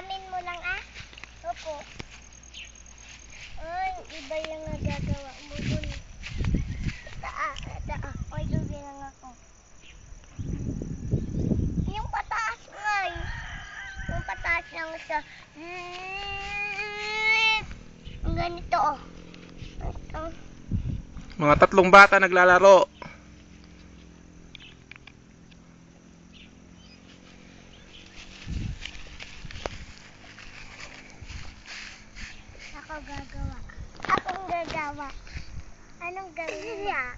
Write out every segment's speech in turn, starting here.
Amin mo lang ah. Opo. Ay, iba yung nagagawa mo dun. Ito ah. Oy, dubi lang ako. Yung pataas nga eh. Yung pataas lang siya. Yung ganito oh. Ito. Mga 3 bata naglalaro. Ako gagawa. Akong gagawa. Anong gawin niya?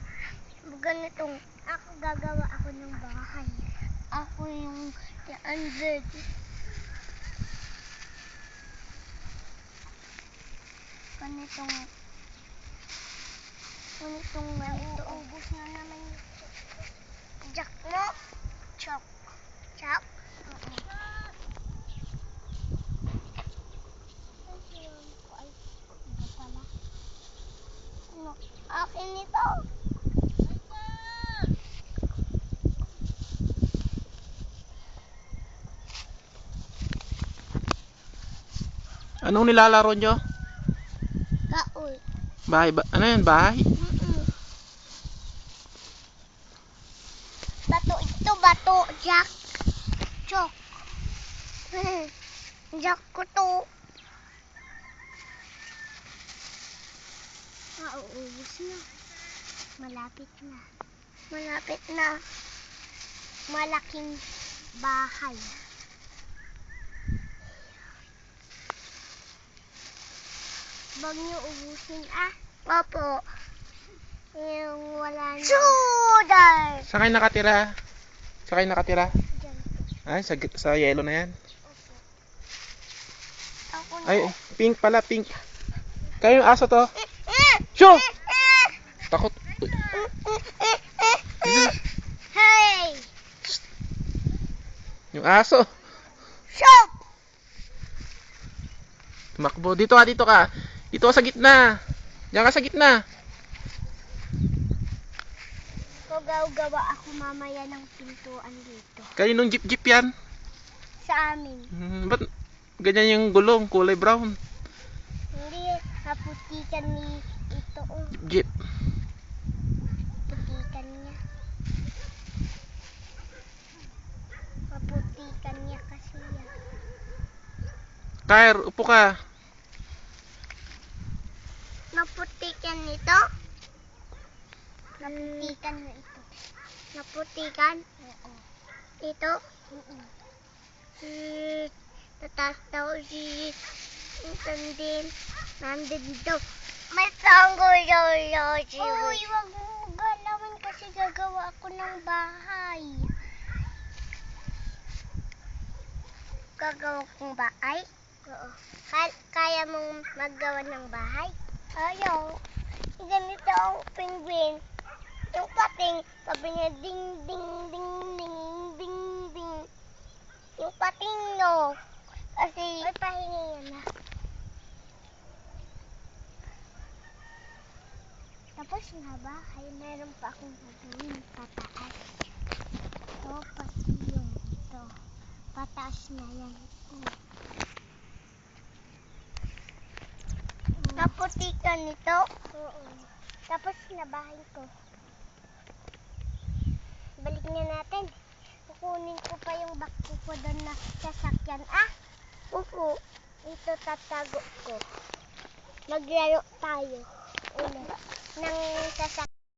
Ganitong. Ako gagawa ako ng bahay. Ako yung undead. Ganitong nauubos na naman yung jack mo. Chok. Chok? Oo. Ay, iba pala. Ano? Akin ito. Anong nilalaro nyo? Kaul. Bahay ba? Ano yan? Bahay? Bato ito, bato. Jack. Chok. Jack ko to. Uubos na. Malapit na. Malapit na. Malaking bahay. Huwag niyo ubusin ah. Opo. Yung wala na. Suday! Saan kayo nakatira? Saan kayo nakatira? Diyan. Ay, sa yellow na yan. Opo. Ako na. Ay, pink pala, pink. Kayo yung aso to? Shoo! Takot. Hey! Yung aso. Shop! Tumakbo. Dito ka, dito ka. Dito ka sa gitna. Diyan ka sa gitna. Gagawa ako mamaya ng pintuan dito. Kaninong jeep yan? Sa amin. Ba't ganyan yung gulong? Kulay brown. Hindi, kaputikan ni ito. Oh. Jeep. Kaputikan niya. Kaputikan niya kasi yan. Kair, upo ka. Naputikan nito? Naputikan na ito. Naputikan? Oo. Ito? Oo. Tatas daw si Tandin. Nandun dito. May tanggol daw si Uy, wag mo galawin kasi gagawa ako ng bahay. Gagawa kong bahay? Oo. Kaya mong maggawa ng bahay? Ayaw. Ganito ang penguin. Yung pating, sabi niya ding ding ding ding ding ding. Yung pating no. Kasi may pahingi yan na. Tapos na ba? Ay, meron pa akong gagawin pataas. Ito, pati yung ito. Pataas na yan. Naputikan nito? Oo. Tapos nabahay ko. Balik na natin. Kukunin ko pa yung bakto ko doon na sasakyan. Ah! Opo. Ito tatago ko. Maglaro tayo. Ulit. Nang sasakyan.